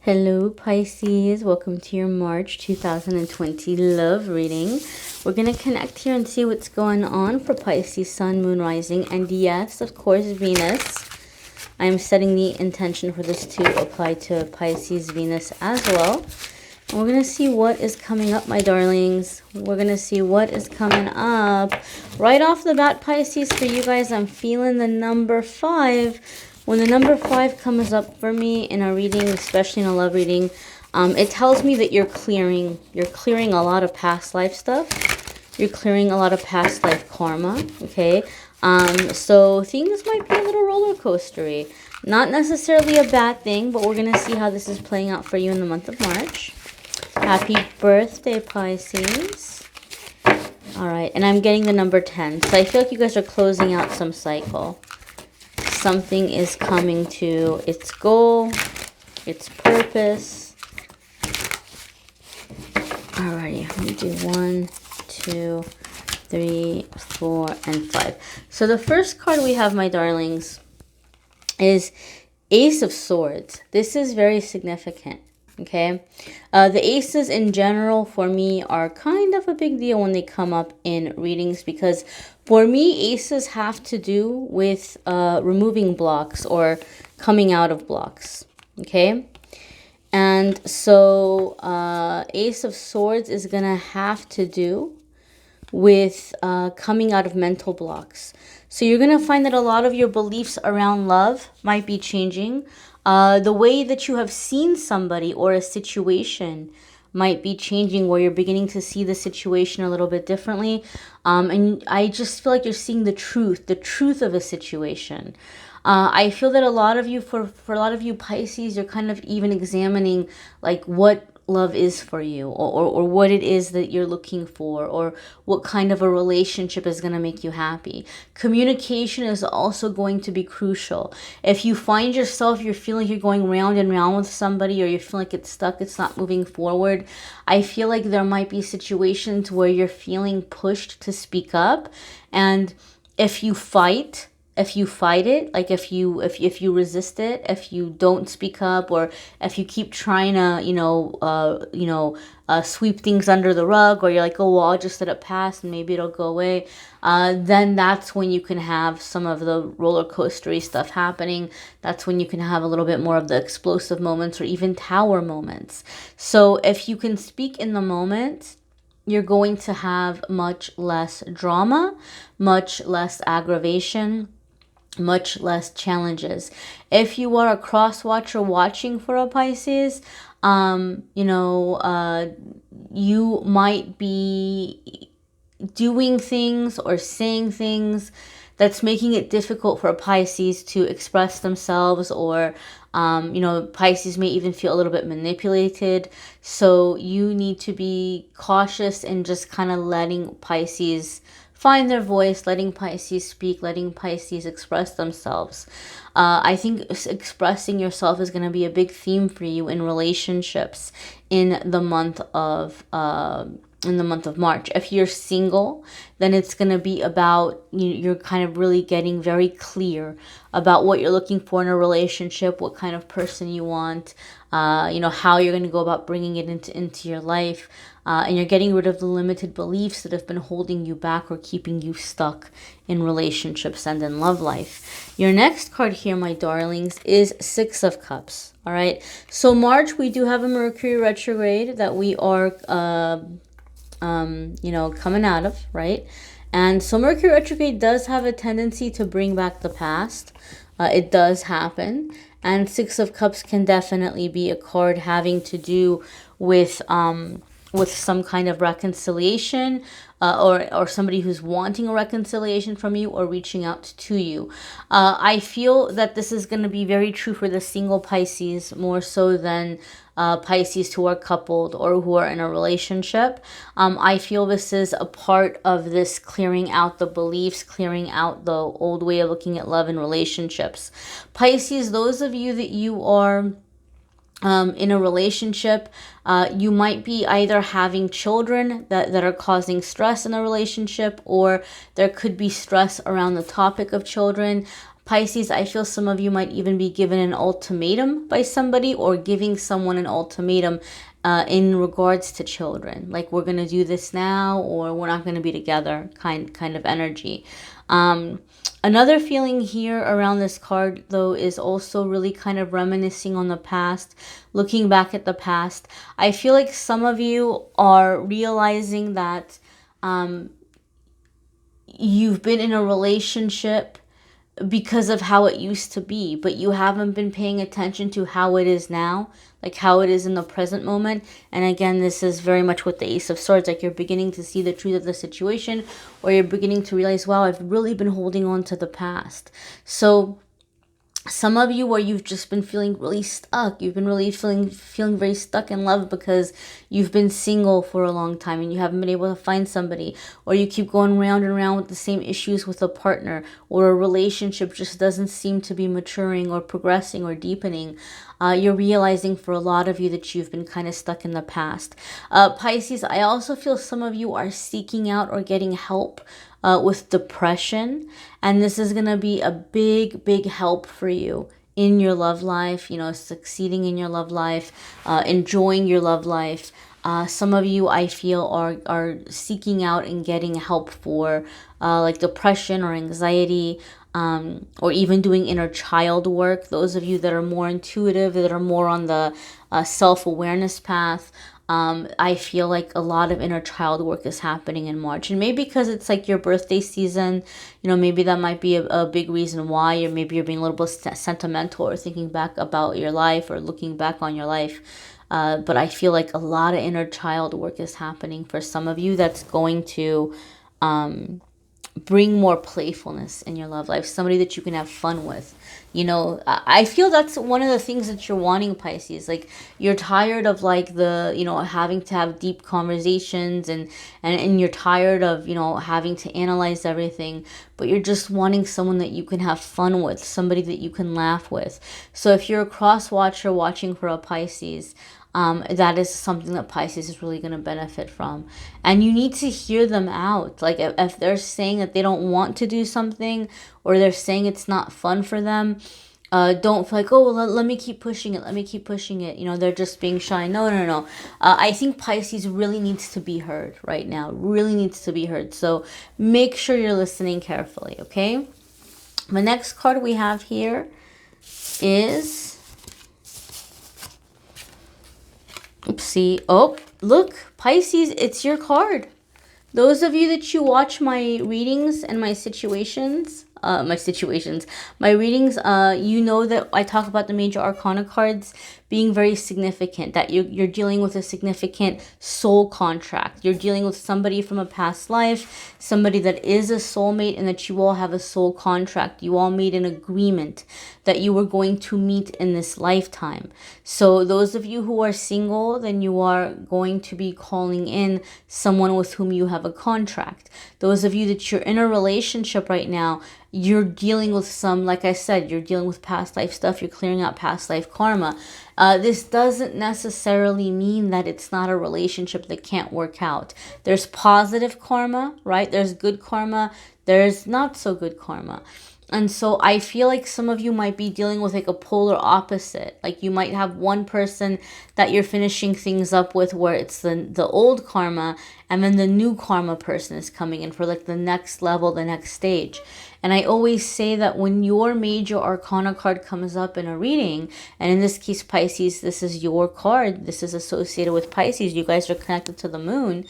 Hello Pisces, welcome to your March 2020 love reading. We're going to connect here and see what's going on for Pisces, Sun, Moon, Rising, and yes, of course, Venus. I'm setting the intention for this to apply to Pisces, Venus as well. And we're going to see what is coming up, my darlings. We're going to see what is coming up. Right off the bat, Pisces, for you guys, I'm feeling the number 5. When the number 5 comes up for me in a reading, especially in a love reading, it tells me that you're clearing a lot of past life stuff. You're clearing a lot of past life karma, okay? So things might be a little roller coastery. Not necessarily a bad thing, but we're going to see how this is playing out for you in the month of March. Happy birthday, Pisces. All right, and I'm getting the number 10. So I feel like you guys are closing out some cycle. Something is coming to its goal, its purpose. Alrighty, let me do 1, 2, 3, 4, and 5. So the first card we have, my darlings, is Ace of Swords. This is very significant. Okay, the aces in general for me are kind of a big deal when they come up in readings, because for me aces have to do with removing blocks or coming out of blocks. Okay, and so Ace of Swords is gonna have to do with coming out of mental blocks. So you're going to find that a lot of your beliefs around love might be changing. The way that you have seen somebody or a situation might be changing, where you're beginning to see the situation a little bit differently. And I just feel like you're seeing the truth of a situation. I feel that a lot of you, for a lot of you Pisces, you're kind of even examining like what love is for you, or what it is that you're looking for, or what kind of a relationship is going to make you happy. Communication is also going to be crucial. If you find yourself, you're feeling you're going round and round with somebody, or you feel like it's stuck, it's not moving forward, I feel like there might be situations where you're feeling pushed to speak up. And if you fight it, like if you resist it, if you don't speak up, or if you keep trying to sweep things under the rug, or you're like, oh well, I'll just let it pass and maybe it'll go away, then that's when you can have some of the roller coastery stuff happening. That's when you can have a little bit more of the explosive moments, or even tower moments. So if you can speak in the moment, you're going to have much less drama, much less aggravation, much less challenges. If you are a cross watcher watching for a Pisces, you might be doing things or saying things that's making it difficult for a Pisces to express themselves, or Pisces may even feel a little bit manipulated. So you need to be cautious and just kind of letting Pisces find their voice, letting Pisces speak, letting Pisces express themselves. I think expressing yourself is going to be a big theme for you in relationships in the month of March. If you're single, then it's going to be about, you're kind of really getting very clear about what you're looking for in a relationship, what kind of person you want, how you're going to go about bringing it into your life. And you're getting rid of the limited beliefs that have been holding you back or keeping you stuck in relationships and in love life. Your next card here, my darlings, is Six of Cups. All right. So March, we do have a Mercury retrograde that we are, coming out of, right? And so Mercury retrograde does have a tendency to bring back the past. It does happen. And Six of Cups can definitely be a card having to do with some kind of reconciliation, or somebody who's wanting a reconciliation from you or reaching out to you. I feel that this is going to be very true for the single Pisces, more so than Pisces who are coupled or who are in a relationship. I feel this is a part of this clearing out the beliefs, clearing out the old way of looking at love and relationships. Pisces, those of you that you are in a relationship, you might be either having children that are causing stress in the relationship, or there could be stress around the topic of children. Pisces, I feel some of you might even be given an ultimatum by somebody, or giving someone an ultimatum in regards to children. Like, we're going to do this now, or we're not going to be together kind of energy. Another feeling here around this card, though, is also really kind of reminiscing on the past, looking back at the past. I feel like some of you are realizing that you've been in a relationship because of how it used to be, but you haven't been paying attention to how it is now, like how it is in the present moment. And again, this is very much with the Ace of Swords, like you're beginning to see the truth of the situation, or you're beginning to realize, wow, I've really been holding on to the past. So some of you, where you've just been feeling really stuck, you've been really feeling very stuck in love because you've been single for a long time and you haven't been able to find somebody, or you keep going round and round with the same issues with a partner, or a relationship just doesn't seem to be maturing or progressing or deepening. You're realizing, for a lot of you, that you've been kind of stuck in the past. Pisces, I also feel some of you are seeking out or getting help with depression, and this is going to be a big help for you in your love life, you know, succeeding in your love life, enjoying your love life. Some of you, I feel, are seeking out and getting help for like depression or anxiety, or even doing inner child work. Those of you that are more intuitive, that are more on the self-awareness path, I feel like a lot of inner child work is happening in March. And maybe because it's like your birthday season, you know, maybe that might be a big reason why, or maybe you're being a little bit sentimental, or thinking back about your life, or looking back on your life. But I feel like a lot of inner child work is happening for some of you, that's going to bring more playfulness in your love life, somebody that you can have fun with. You know, I feel that's one of the things that you're wanting, Pisces. Like, you're tired of like the, you know, having to have deep conversations, and you're tired of, you know, having to analyze everything, but you're just wanting someone that you can have fun with, somebody that you can laugh with. So if you're a cross watcher watching for a Pisces, that is something that Pisces is really going to benefit from. And you need to hear them out. Like, if they're saying that they don't want to do something, or they're saying it's not fun for them, don't feel like, oh, well, let me keep pushing it. Let me keep pushing it. You know, they're just being shy. No. I think Pisces really needs to be heard right now. Really needs to be heard. So make sure you're listening carefully, okay? The next card we have here is... Oopsie. Oh, look, Pisces, it's your card. Those of you that you watch my readings and my readings, you know that I talk about the major arcana cards being very significant, that you're dealing with a significant soul contract. You're dealing with somebody from a past life, somebody that is a soulmate, and that you all have a soul contract. You all made an agreement that you were going to meet in this lifetime. So those of you who are single, then you are going to be calling in someone with whom you have a contract. Those of you that you're in a relationship right now, you're dealing with some, like I said, you're dealing with past life stuff. You're clearing out past life karma. This doesn't necessarily mean that it's not a relationship that can't work out. There's positive karma, right? There's good karma. There's not so good karma. And so I feel like some of you might be dealing with like a polar opposite. Like, you might have one person that you're finishing things up with, where it's the old karma, and then the new karma person is coming in for like the next level, the next stage. And I always say that when your major arcana card comes up in a reading, and in this case, Pisces, this is your card, this is associated with Pisces, you guys are connected to the moon,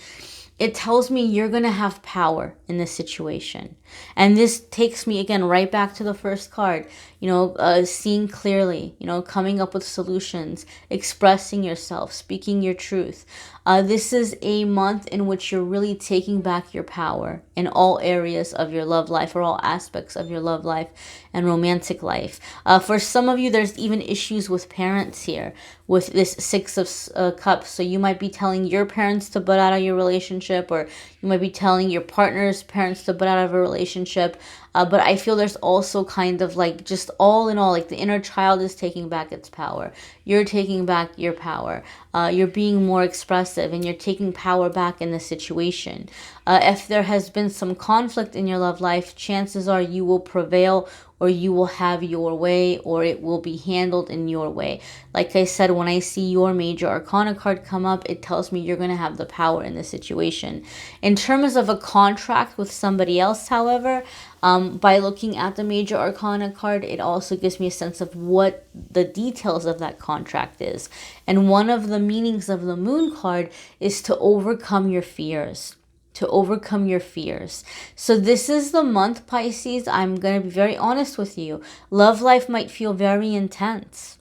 it tells me you're going to have power in this situation. And this takes me again right back to the first card, you know, seeing clearly, you know, coming up with solutions, expressing yourself, speaking your truth. This is a month in which you're really taking back your power in all areas of your love life, or all aspects of your love life and romantic life. For some of you, there's even issues with parents here with this Six of Cups. So you might be telling your parents to butt out of your relationship, or you might be telling your partner's parents to butt out of a relationship. But I feel there's also kind of like, just all in all, like the inner child is taking back its power. You're taking back your power. You're being more expressive, and you're taking power back in the situation. If there has been some conflict in your love life, chances are you will prevail, or you will have your way, or it will be handled in your way. Like I said, when I see your major arcana card come up, it tells me you're going to have the power in the situation. In terms of a contract with somebody else, however, by looking at the major arcana card, it also gives me a sense of what the details of that contract is. And one of the meanings of the moon card is to overcome your fears. To overcome your fears. So this is the month, Pisces. I'm going to be very honest with you. Love life might feel very intense.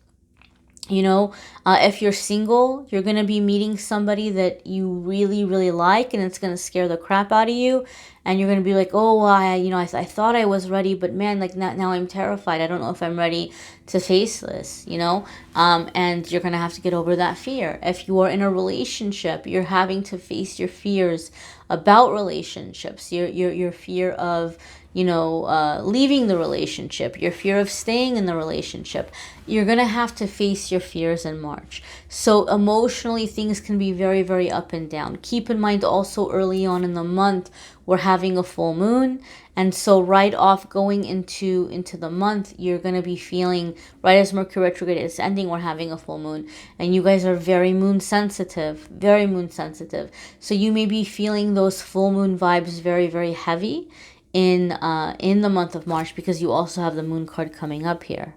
You know, if you're single, you're going to be meeting somebody that you really, really like, and it's going to scare the crap out of you. And you're going to be like, oh, well, I thought I was ready, but man, like now I'm terrified. I don't know if I'm ready to face this, and you're going to have to get over that fear. If you are in a relationship, you're having to face your fears about relationships, your fear of, leaving the relationship, your fear of staying in the relationship. You're going to have to face your fears in March. So emotionally, things can be very, very up and down. Keep in mind also early on in the month, we're having a full moon. And so right off going into the month, you're going to be feeling, right as Mercury retrograde is ending, we're having a full moon. And you guys are very moon sensitive, very moon sensitive. So you may be feeling those full moon vibes very, very heavy in the month of March, because you also have the moon card coming up here.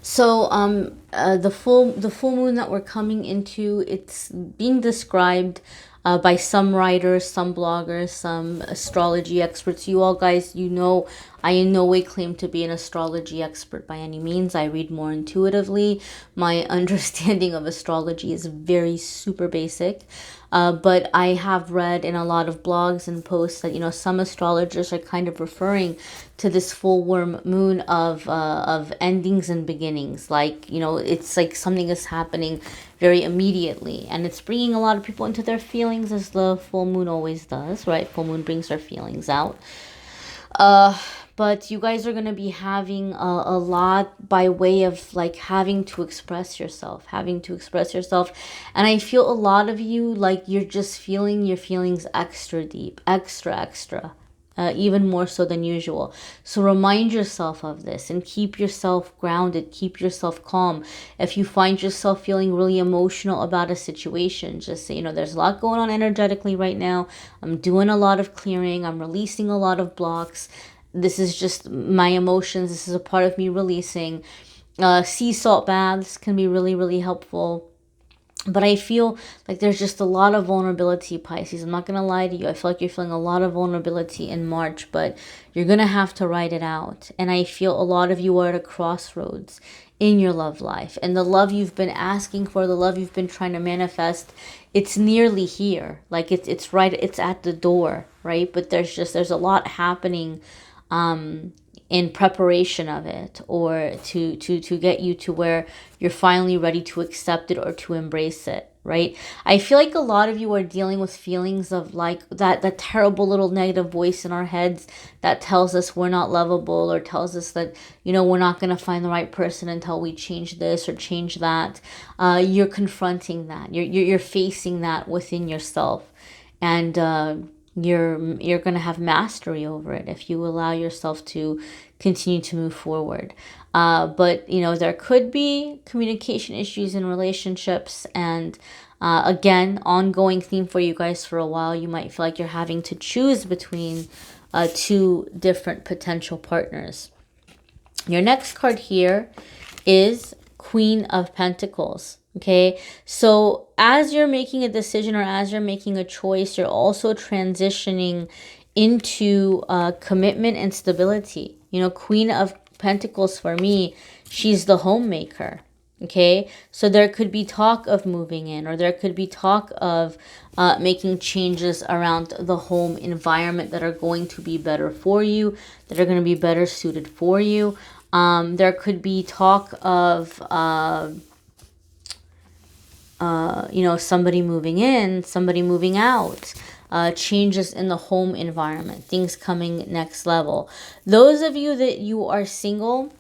So the full moon that we're coming into, it's being described by some writers, some bloggers, some astrology experts. You all guys, I in no way claim to be an astrology expert by any means. I read more intuitively. My understanding of astrology is very super basic. But I have read in a lot of blogs and posts that, some astrologers are kind of referring to this full moon of endings and beginnings. Like, it's like something is happening very immediately, and it's bringing a lot of people into their feelings, as the full moon always does, right? Full moon brings our feelings out. But you guys are going to be having a lot by way of like having to express yourself. And I feel a lot of you, like, you're just feeling your feelings extra deep, extra. Even more so than usual. So remind yourself of this and keep yourself grounded, keep yourself calm. If you find yourself feeling really emotional about a situation, just say, there's a lot going on energetically right now. I'm doing a lot of clearing. I'm releasing a lot of blocks. This is just my emotions. This is a part of me releasing. Sea salt baths can be really, really helpful. But I feel like there's just a lot of vulnerability, Pisces. I'm not going to lie to you. I feel like you're feeling a lot of vulnerability in March, but you're going to have to write it out. And I feel a lot of you are at a crossroads in your love life. And the love you've been asking for, the love you've been trying to manifest, it's nearly here. Like it's at the door, right? But there's a lot happening in preparation of it, or to get you to where you're finally ready to accept it or to embrace it, right? I feel like a lot of you are dealing with feelings of like that terrible little negative voice in our heads that tells us we're not lovable, or tells us that, we're not going to find the right person until we change this or change that. You're confronting that. You're facing that within yourself. And you're going to have mastery over it if you allow yourself to continue to move forward. But, there could be communication issues in relationships. And again, ongoing theme for you guys for a while. You might feel like you're having to choose between two different potential partners. Your next card here is Queen of Pentacles. Okay, so as you're making a decision, or as you're making a choice, you're also transitioning into commitment and stability. Queen of Pentacles, for me, she's the homemaker. Okay, so there could be talk of moving in, or there could be talk of making changes around the home environment that are going to be better for you, that are going to be better suited for you. There could be talk of somebody moving in, somebody moving out, changes in the home environment, things coming next level. Those of you that you are single,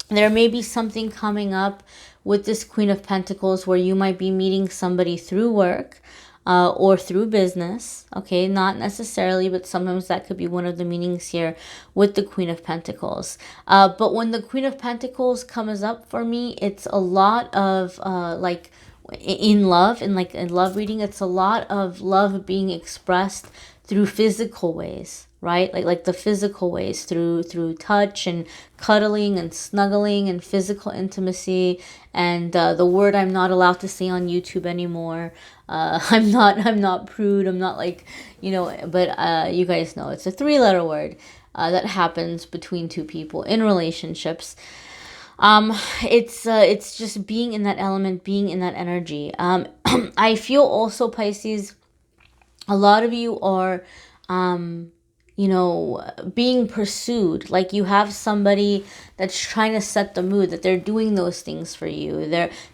there may be something coming up with this Queen of Pentacles where you might be meeting somebody through work. or through business. Okay, not necessarily, but sometimes that could be one of the meanings here with the Queen of Pentacles. But when the Queen of Pentacles comes up for me, it's a lot of like in love, in love reading, it's a lot of love being expressed through physical ways, right? Like the physical ways, through touch and cuddling and snuggling and physical intimacy, and the word I'm not allowed to say on YouTube anymore. I'm not prude. I'm not like, you know, but you guys know it's a 3-letter word that happens between two people in relationships. It's just being in that element, being in that energy. I feel also, Pisces, a lot of you are, you know, being pursued. Like you have somebody that's trying to set the mood, that they're doing those things for you.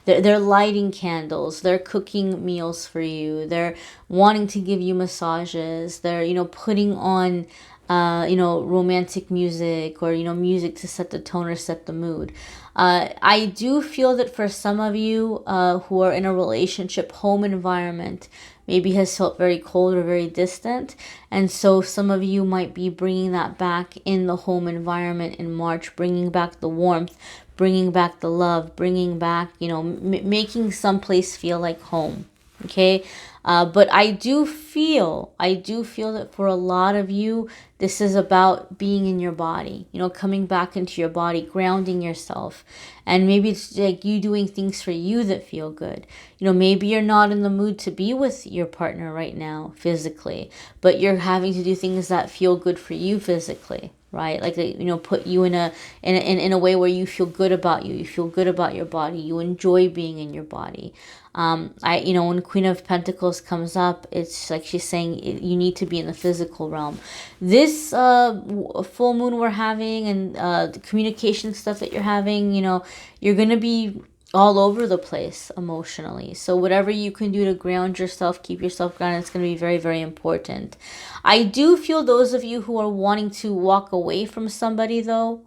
They're lighting candles, they're cooking meals for you, they're wanting to give you massages, they're, you know, putting on you know, romantic music, or, you know, music to set the tone or set the mood. I do feel that for some of you who are in a relationship, home environment maybe has felt very cold or very distant. And so some of you might be bringing that back in the home environment in March, bringing back the warmth, bringing back the love, bringing back, you know, making some place feel like home. Okay. But I do feel that for a lot of you, this is about being in your body, you know, coming back into your body, grounding yourself. And maybe it's like you doing things for you that feel good. You know, maybe you're not in the mood to be with your partner right now physically, but you're having to do things that feel good for you physically. Right? Like, you know, put you in a way where you feel good about you. You feel good about your body. You enjoy being in your body. You know, when Queen of Pentacles comes up, it's like she's saying you need to be in the physical realm. This full moon we're having, and the communication stuff that you're having, you know, you're going to be all over the place emotionally. So whatever you can do to ground yourself, keep yourself grounded, it's going to be very, very important. I do feel those of you who are wanting to walk away from somebody, though,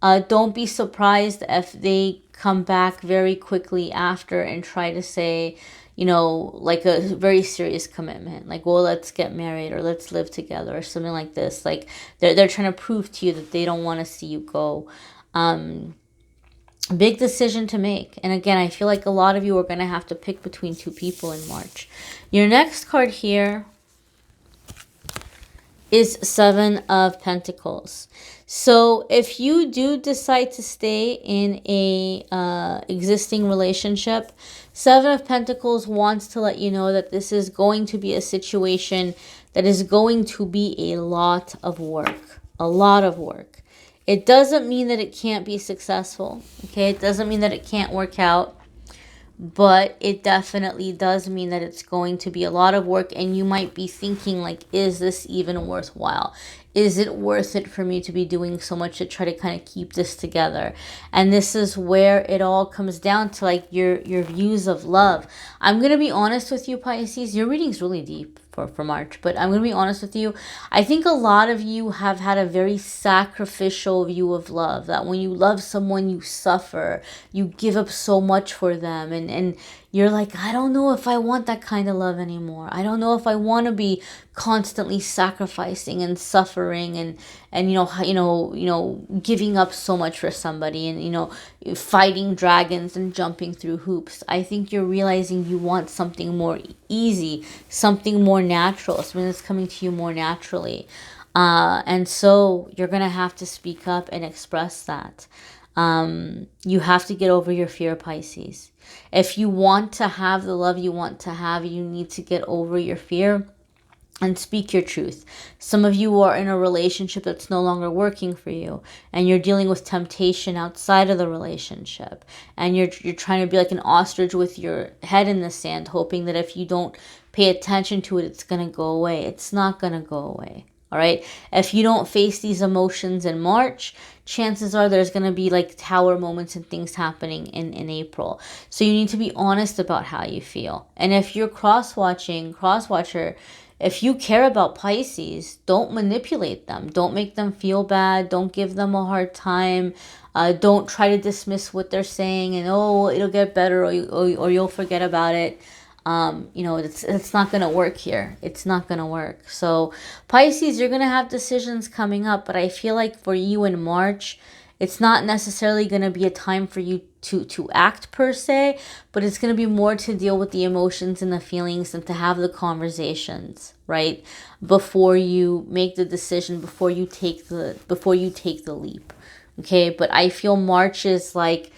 don't be surprised if they come back very quickly after and try to say, you know, like a very serious commitment, like, well, let's get married, or let's live together, or something like this. Like they're trying to prove to you that they don't want to see you go. Big decision to make. And again, I feel like a lot of you are going to have to pick between two people in March. Your next card here is 7 of Pentacles. So if you do decide to stay in a existing relationship, 7 of Pentacles wants to let you know that this is going to be a situation that is going to be a lot of work. A lot of work. It doesn't mean that it can't be successful, okay? It doesn't mean that it can't work out, but it definitely does mean that it's going to be a lot of work, and you might be thinking, like, is this even worthwhile? Is it worth it for me to be doing so much to try to kind of keep this together? And this is where it all comes down to, like, your views of love. I'm going to be honest with you, Pisces. Your reading's really deep for March, but I'm going to be honest with you. I think a lot of you have had a very sacrificial view of love, that when you love someone, you suffer, you give up so much for them, and you're like, I don't know if I want that kind of love anymore. I don't know if I want to be constantly sacrificing and suffering and you know giving up so much for somebody, and, you know, fighting dragons and jumping through hoops. I think you're realizing you want something more easy, something more natural, something that's coming to you more naturally. And so you're going to have to speak up and express that. You have to get over your fear, Pisces. If you want to have the love you want to have, you need to get over your fear and speak your truth. Some of you are in a relationship that's no longer working for you, and you're dealing with temptation outside of the relationship, and you're trying to be like an ostrich with your head in the sand, hoping that if you don't pay attention to it, it's going to go away. It's not going to go away. All right. If you don't face these emotions in March, chances are there's going to be like tower moments and things happening in April. So you need to be honest about how you feel. And if you're cross-watcher, if you care about Pisces, don't manipulate them. Don't make them feel bad. Don't give them a hard time. Don't try to dismiss what they're saying and, oh, it'll get better, or you'll forget about it. you know, it's not going to work here. It's not going to work. So Pisces, you're going to have decisions coming up, but I feel like for you in March, it's not necessarily going to be a time for you to act per se, but it's going to be more to deal with the emotions and the feelings and to have the conversations, right? Before you make the decision, before you take the leap. Okay? But I feel March is like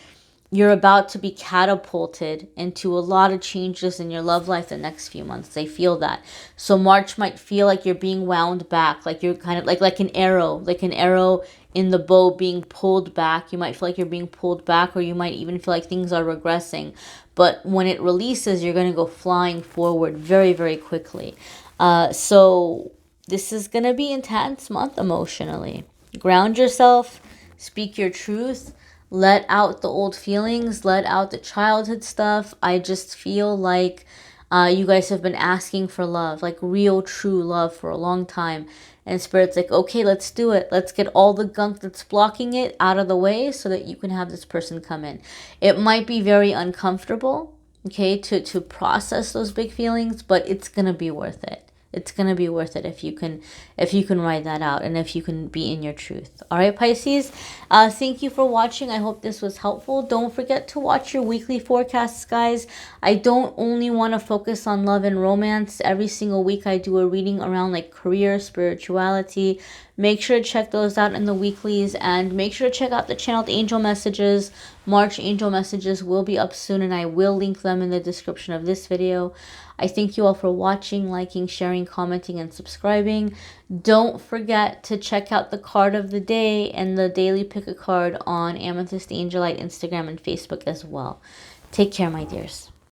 you're about to be catapulted into a lot of changes in your love life the next few months. I feel that. So March might feel like you're being wound back, like you're kind of like an arrow in the bow being pulled back. You might feel like you're being pulled back, or you might even feel like things are regressing. But when it releases, you're going to go flying forward very, very quickly. So this is going to be an intense month emotionally. Ground yourself, speak your truth. Let out the old feelings, let out the childhood stuff. I just feel like you guys have been asking for love, like real, true love for a long time. And Spirit's like, okay, let's do it. Let's get all the gunk that's blocking it out of the way so that you can have this person come in. It might be very uncomfortable, okay, to process those big feelings, but it's going to be worth it. It's going to be worth it if you can write that out and if you can be in your truth. All right, Pisces. Thank you for watching. I hope this was helpful. Don't forget to watch your weekly forecasts, guys. I don't only want to focus on love and romance. Every single week I do a reading around like career, spirituality. Make sure to check those out in the weeklies, and make sure to check out the channeled angel messages. March angel messages will be up soon, and I will link them in the description of this video. I thank you all for watching, liking, sharing, commenting, and subscribing. Don't forget to check out the card of the day and the daily pick a card on Amethyst Angellight Instagram and Facebook as well. Take care, my dears.